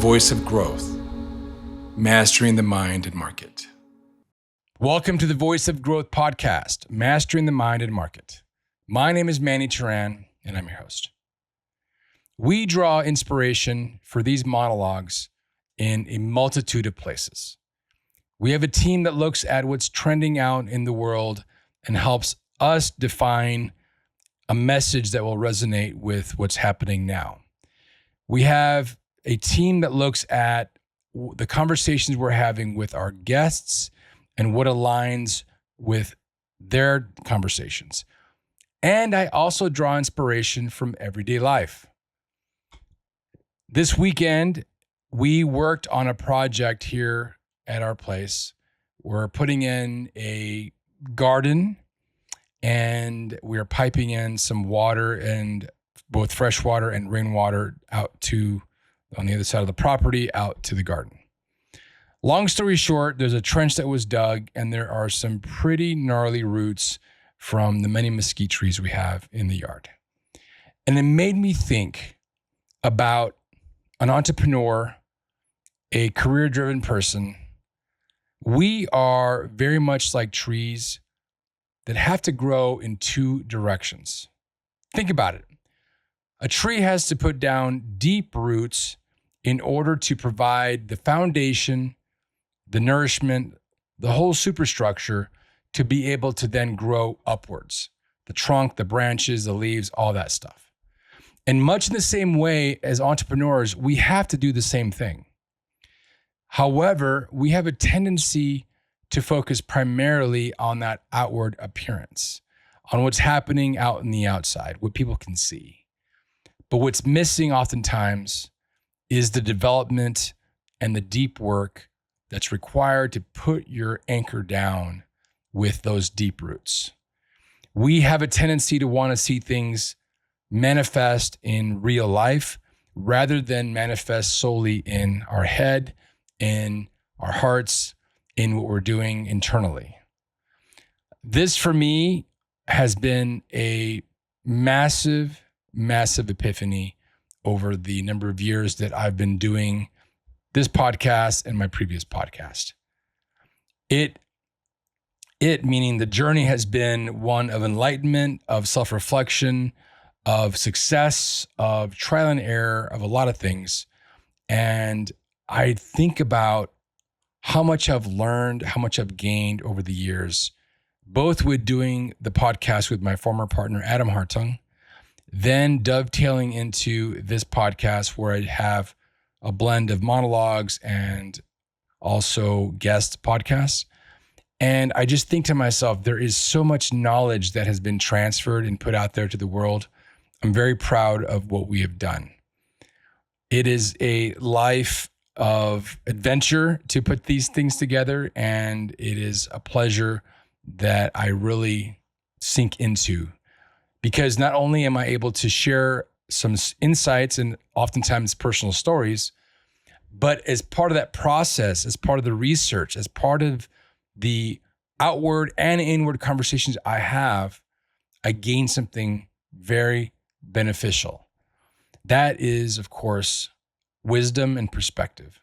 voice of growth, mastering the mind and market. Welcome to the Voice of Growth podcast, Mastering the Mind and Market. My name is Manny Teran, and I'm your host. We draw inspiration for these monologues in a multitude of places. We have a team that looks at what's trending out in the world and helps us define a message that will resonate with what's happening now. We have a team that looks at the conversations we're having with our guests and what aligns with their conversations. And I also draw inspiration from everyday life. This weekend, we worked on a project here at our place. We're putting in a garden and we're piping in some water, and both fresh water and rainwater out to on the other side of the property out to the garden. Long story short, there's a trench that was dug and there are some pretty gnarly roots from the many mesquite trees we have in the yard. And it made me think about an entrepreneur, a career-driven person. We are very much like trees that have to grow in two directions. Think about it. A tree has to put down deep roots in order to provide the foundation, the nourishment, the whole superstructure to be able to then grow upwards. The trunk, the branches, the leaves, all that stuff. And much in the same way as entrepreneurs, we have to do the same thing. However, we have a tendency to focus primarily on that outward appearance, on what's happening out in the outside, what people can see. But what's missing oftentimes is the development and the deep work that's required to put your anchor down with those deep roots. We have a tendency to want to see things manifest in real life rather than manifest solely in our head, in our hearts, in what we're doing internally. This for me has been a massive epiphany over the number of years that I've been doing this podcast and my previous podcast. It meaning the journey has been one of enlightenment, of self-reflection, of success, of trial and error, of a lot of things. And I think about how much I've learned, how much I've gained over the years, both with doing the podcast with my former partner, Adam Hartung, then dovetailing into this podcast where I have a blend of monologues and also guest podcasts. And I just think to myself, there is so much knowledge that has been transferred and put out there to the world. I'm very proud of what we have done. It is a life of adventure to put these things together, and it is a pleasure that I really sink into. Because not only am I able to share some insights and oftentimes personal stories, but as part of that process, as part of the research, as part of the outward and inward conversations I have, I gain something very beneficial. That is, of course, wisdom and perspective.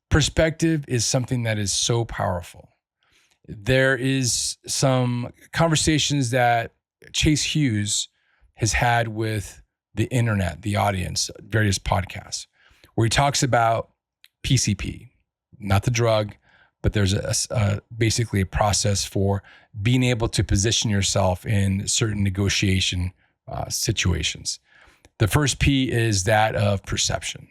Perspective is something that is so powerful. There is some conversations that Chase Hughes has had with the internet, the audience, various podcasts, where he talks about PCP, not the drug, but there's basically a process for being able to position yourself in certain negotiation situations. The first P is that of perception.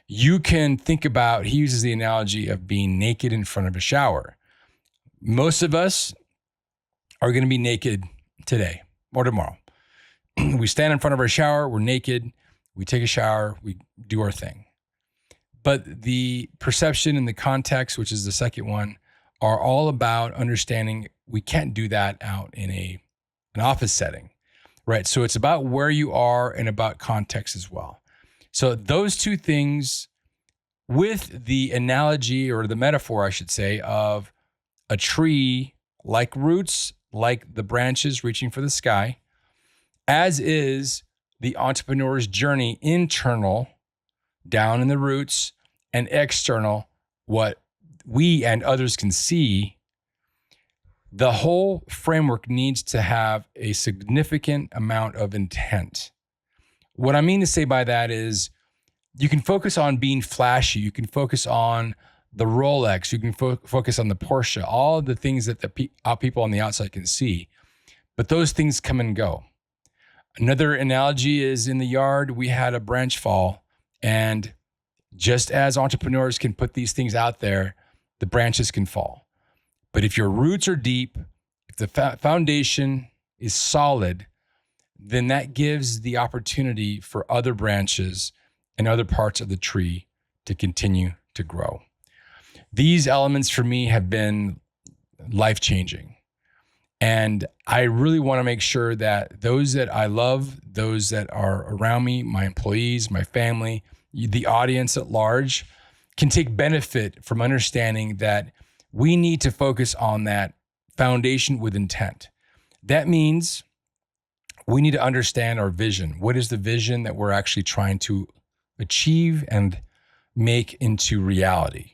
You can think about, he uses the analogy of being naked in front of a shower. Most of us are going to be naked today or tomorrow. We stand in front of our shower, we're naked, we take a shower, we do our thing. But the perception and the context, which is the second one, are all about understanding we can't do that out in an office setting, right? So it's about where you are and about context as well. So those two things, with the analogy or the metaphor, I should say, of a tree like roots, like the branches reaching for the sky, as is the entrepreneur's journey internal down in the roots, and external, what we and others can see, the whole framework needs to have a significant amount of intent. What I mean to say by that is you can focus on being flashy. You can focus on the Rolex. You can focus on the Porsche, all the things that people on the outside can see. But those things come and go. Another analogy is in the yard, we had a branch fall. And just as entrepreneurs can put these things out there, the branches can fall. But if your roots are deep, if the foundation is solid, then that gives the opportunity for other branches and other parts of the tree to continue to grow. These elements for me have been life-changing. And I really want to make sure that those that I love, those that are around me, my employees, my family, the audience at large, can take benefit from understanding that we need to focus on that foundation with intent. That means we need to understand our vision. What is the vision that we're actually trying to achieve and make into reality?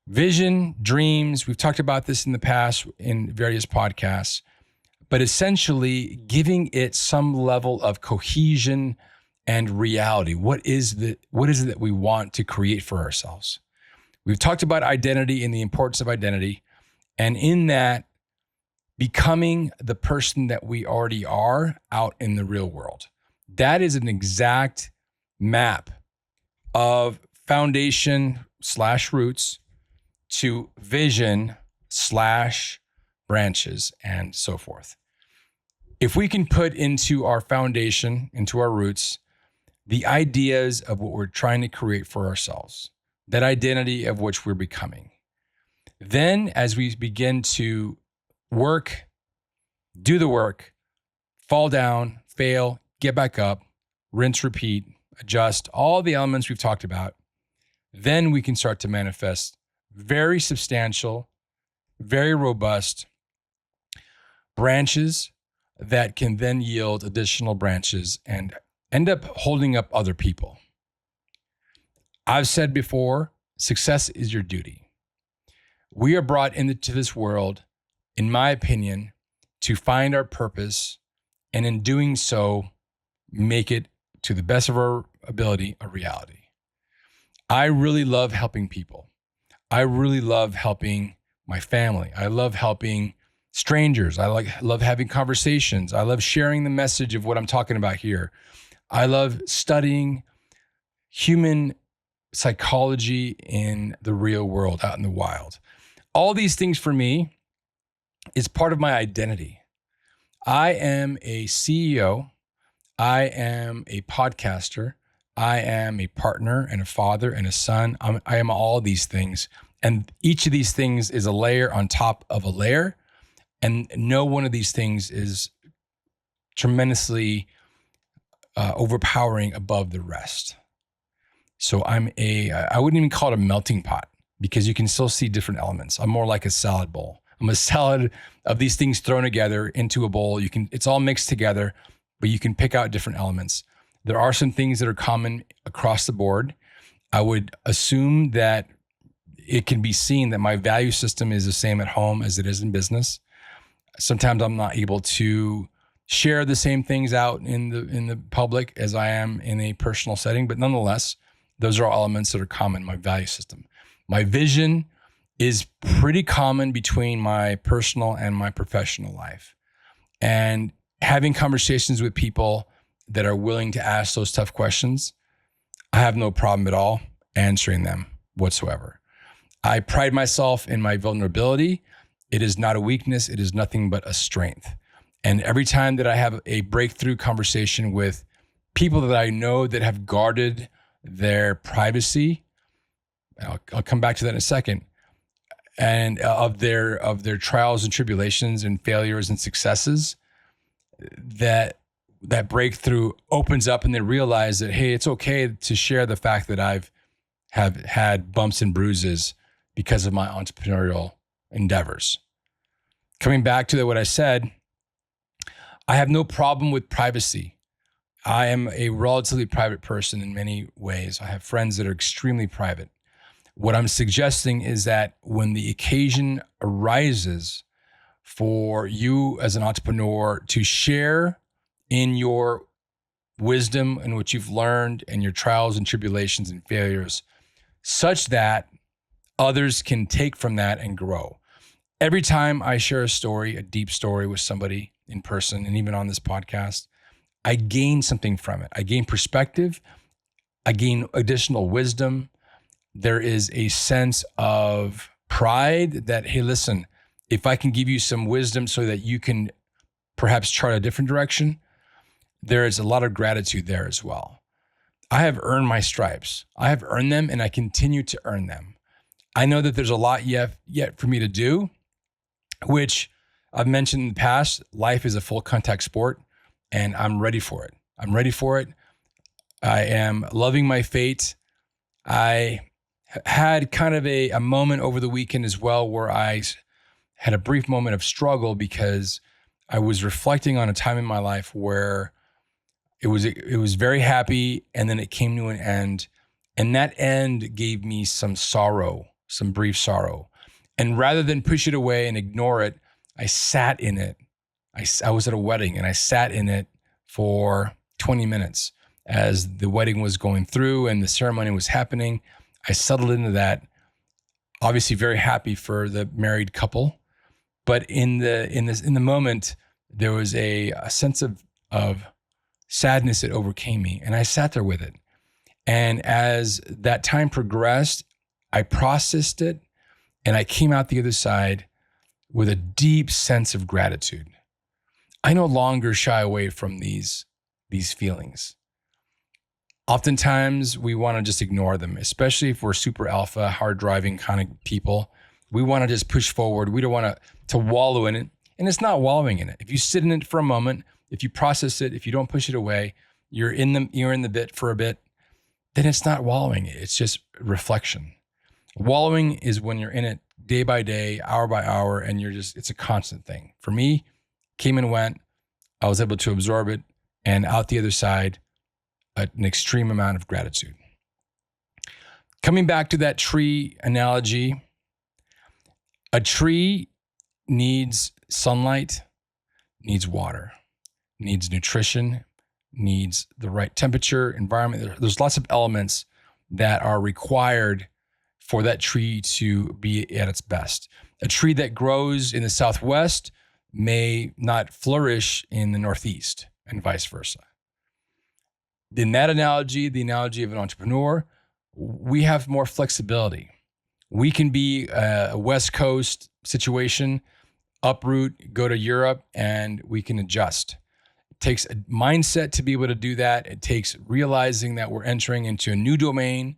Vision, dreams, we've talked about this in the past in various podcasts, but essentially giving it some level of cohesion and reality. What is it that we want to create for ourselves? We've talked about identity and the importance of identity, and in that, becoming the person that we already are out in the real world. That is an exact map of foundation/roots to vision/branches and so forth. If we can put into our foundation, into our roots, the ideas of what we're trying to create for ourselves, that identity of which we're becoming, then as we begin to work, do the work, fall down, fail, get back up, rinse, repeat, adjust, all the elements we've talked about, then we can start to manifest very substantial, very robust branches that can then yield additional branches and end up holding up other people. I've said before, success is your duty. We are brought into this world, in my opinion, to find our purpose, and in doing so, make it, to the best of our ability, a reality. I really love helping people. I really love helping my family. I love helping strangers. I love having conversations. I love sharing the message of what I'm talking about here. I love studying human psychology in the real world, out in the wild. All these things for me is part of my identity. I am a CEO. I am a podcaster. I am a partner and a father and a son. I am all these things. And each of these things is a layer on top of a layer. And no one of these things is tremendously overpowering above the rest. So I wouldn't even call it a melting pot, because you can still see different elements. I'm more like a salad bowl. I'm a salad of these things thrown together into a bowl. It's all mixed together, but you can pick out different elements. There are some things that are common across the board. I would assume that it can be seen that my value system is the same at home as it is in business. Sometimes I'm not able to share the same things out in the public as I am in a personal setting, but nonetheless, those are all elements that are common in my value system. My vision is pretty common between my personal and my professional life. And having conversations with people that are willing to ask those tough questions, I have no problem at all answering them whatsoever. I pride myself in my vulnerability. It is not a weakness. It is nothing but a strength. And every time that I have a breakthrough conversation with people that I know that have guarded their privacy, I'll come back to that in a second, and of their trials and tribulations and failures and successes, that breakthrough opens up and they realize that, hey, it's okay to share the fact that I've had bumps and bruises because of my entrepreneurial endeavors. Coming back to what I said, I have no problem with privacy. I am a relatively private person in many ways. I have friends that are extremely private. What I'm suggesting is that when the occasion arises for you as an entrepreneur to share in your wisdom and what you've learned and your trials and tribulations and failures, such that others can take from that and grow. Every time I share a story, a deep story with somebody in person, and even on this podcast, I gain something from it. I gain perspective. I gain additional wisdom. There is a sense of pride that, hey, listen, if I can give you some wisdom so that you can perhaps chart a different direction, there is a lot of gratitude there as well. I have earned my stripes. I have earned them, and I continue to earn them. I know that there's a lot yet for me to do, which I've mentioned in the past. Life is a full contact sport, and I'm ready for it. I'm ready for it. I am loving my fate. I had kind of a moment over the weekend as well where I had a brief moment of struggle because I was reflecting on a time in my life where it was very happy, and then it came to an end. And that end gave me some sorrow, some brief sorrow. And rather than push it away and ignore it, I sat in it. I was at a wedding, and I sat in it for 20 minutes as the wedding was going through and the ceremony was happening. I settled into that, obviously very happy for the married couple. But in the moment, there was a sense of sadness that overcame me, and I sat there with it. And as that time progressed, I processed it, and I came out the other side with a deep sense of gratitude. I no longer shy away from these feelings. Oftentimes, we want to just ignore them, especially if we're super alpha, hard driving kind of people. We want to just push forward. We don't want to wallow in it. And it's not wallowing in it. If you sit in it for a moment, if you process it, if you don't push it away, you're in the bit for a bit, then it's not wallowing. It's just reflection. Wallowing is when you're in it day by day, hour by hour, and it's a constant thing. For me, came and went. I was able to absorb it, and out the other side, an extreme amount of gratitude. Coming back to that tree analogy, a tree needs sunlight, needs water, needs nutrition, needs the right temperature, environment. There's lots of elements that are required for that tree to be at its best. A tree that grows in the Southwest may not flourish in the Northeast, and vice versa. In that analogy, the analogy of an entrepreneur, we have more flexibility. We can be a West Coast situation, uproot, go to Europe, and we can adjust. It takes a mindset to be able to do that. It takes realizing that we're entering into a new domain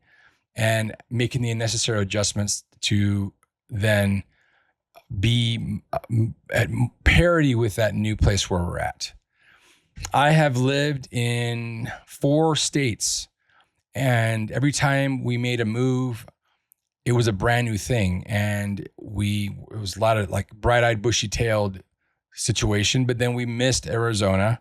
and making the necessary adjustments to then be at parity with that new place where we're at. I have lived in 4 states, and every time we made a move, it was a brand new thing. And it was a lot of like bright-eyed, bushy-tailed situation, but then we missed Arizona.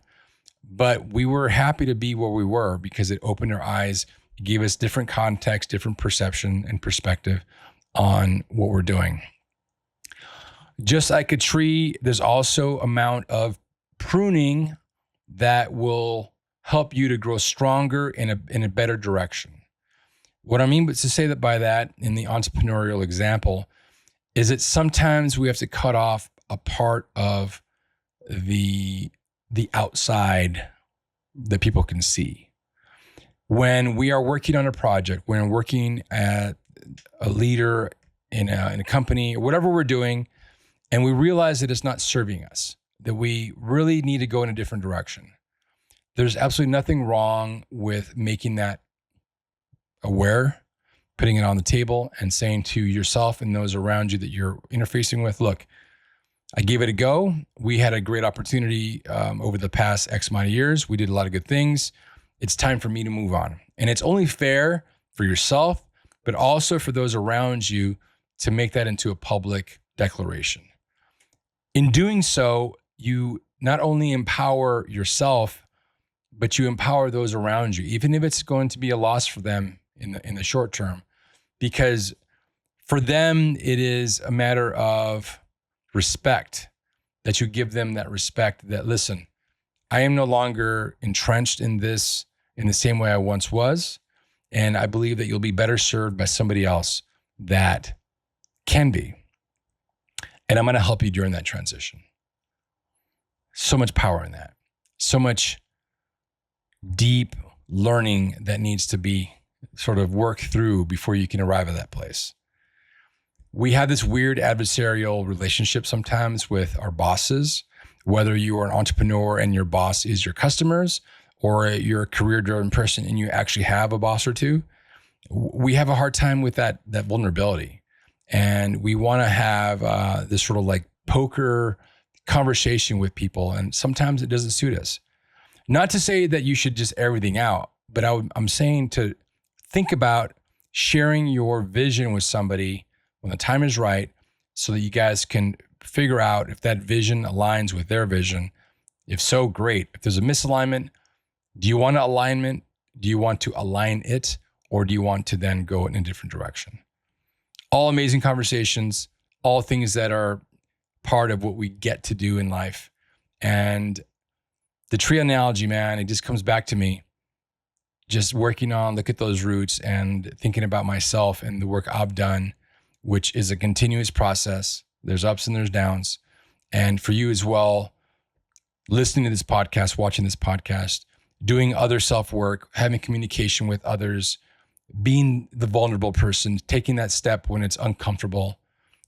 But we were happy to be where we were because it opened our eyes, it gave us different context, different perception and perspective on what we're doing. Just like a tree, there's also amount of pruning that will help you to grow stronger in a better direction. What I mean to say that by that in the entrepreneurial example is that sometimes we have to cut off a part of the outside that people can see. When we are working on a project, when we're working at a leader in a company, or whatever we're doing, and we realize that it's not serving us, that we really need to go in a different direction, there's absolutely nothing wrong with making that aware, putting it on the table, and saying to yourself and those around you that you're interfacing with, look, I gave it a go. We had a great opportunity over the past X amount of years. We did a lot of good things. It's time for me to move on. And it's only fair for yourself, but also for those around you to make that into a public declaration. In doing so, you not only empower yourself but you empower those around you, even if it's going to be a loss for them in the short term, because for them, it is a matter of respect, that you give them that respect that, listen, I am no longer entrenched in this in the same way I once was. And I believe that you'll be better served by somebody else that can be. And I'm going to help you during that transition. So much power in that. So much deep learning that needs to be sort of worked through before you can arrive at that place. We have this weird adversarial relationship sometimes with our bosses, whether you are an entrepreneur and your boss is your customers, or you're a career-driven person and you actually have a boss or two. We have a hard time with that vulnerability. And we want to have this sort of like poker conversation with people. And sometimes it doesn't suit us. Not to say that you should just air everything out, but I'm saying to think about sharing your vision with somebody when the time is right, so that you guys can figure out if that vision aligns with their vision. If so, great. If there's a misalignment, do you want an alignment? Do you want to align it? Or do you want to then go in a different direction? All amazing conversations, all things that are part of what we get to do in life. And the tree analogy, man, it just comes back to me. Just working on, look at those roots and thinking about myself and the work I've done, which is a continuous process. There's ups and there's downs. And for you as well, listening to this podcast, watching this podcast, doing other self-work, having communication with others, being the vulnerable person, taking that step when it's uncomfortable,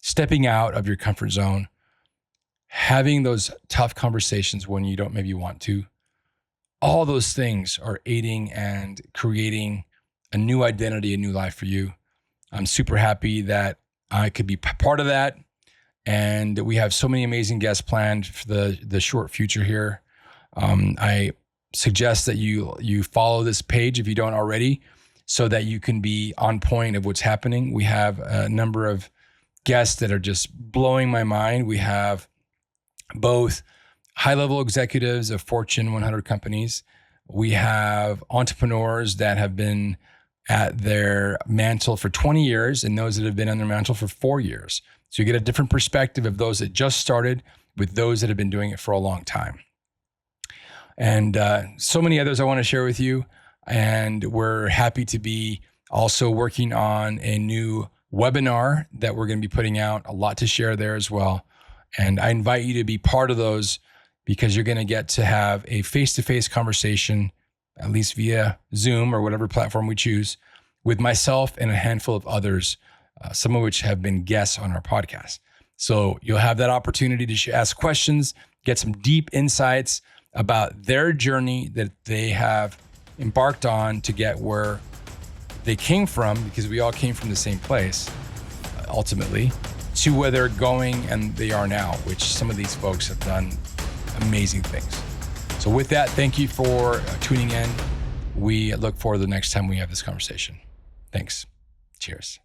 stepping out of your comfort zone, having those tough conversations when you don't maybe want to. All those things are aiding and creating a new identity, a new life for you. I'm super happy that I could be part of that. And we have so many amazing guests planned for the short future here. I suggest that you follow this page if you don't already, so that you can be on point of what's happening. We have a number of guests that are just blowing my mind. We have both high-level executives of Fortune 100 companies. We have entrepreneurs that have been at their mantle for 20 years and those that have been on their mantle for 4 years. So you get a different perspective of those that just started with those that have been doing it for a long time. And so many others I want to share with you. And we're happy to be also working on a new webinar that we're going to be putting out, a lot to share there as well. And I invite you to be part of those, because you're going to get to have a face-to-face conversation, at least via Zoom or whatever platform we choose, with myself and a handful of others, some of which have been guests on our podcast. So you'll have that opportunity to ask questions, get some deep insights about their journey that they have embarked on to get where they came from, because we all came from the same place, ultimately, to where they're going and they are now, which some of these folks have done amazing things. So with that, thank you for tuning in. We look forward to the next time we have this conversation. Thanks. Cheers.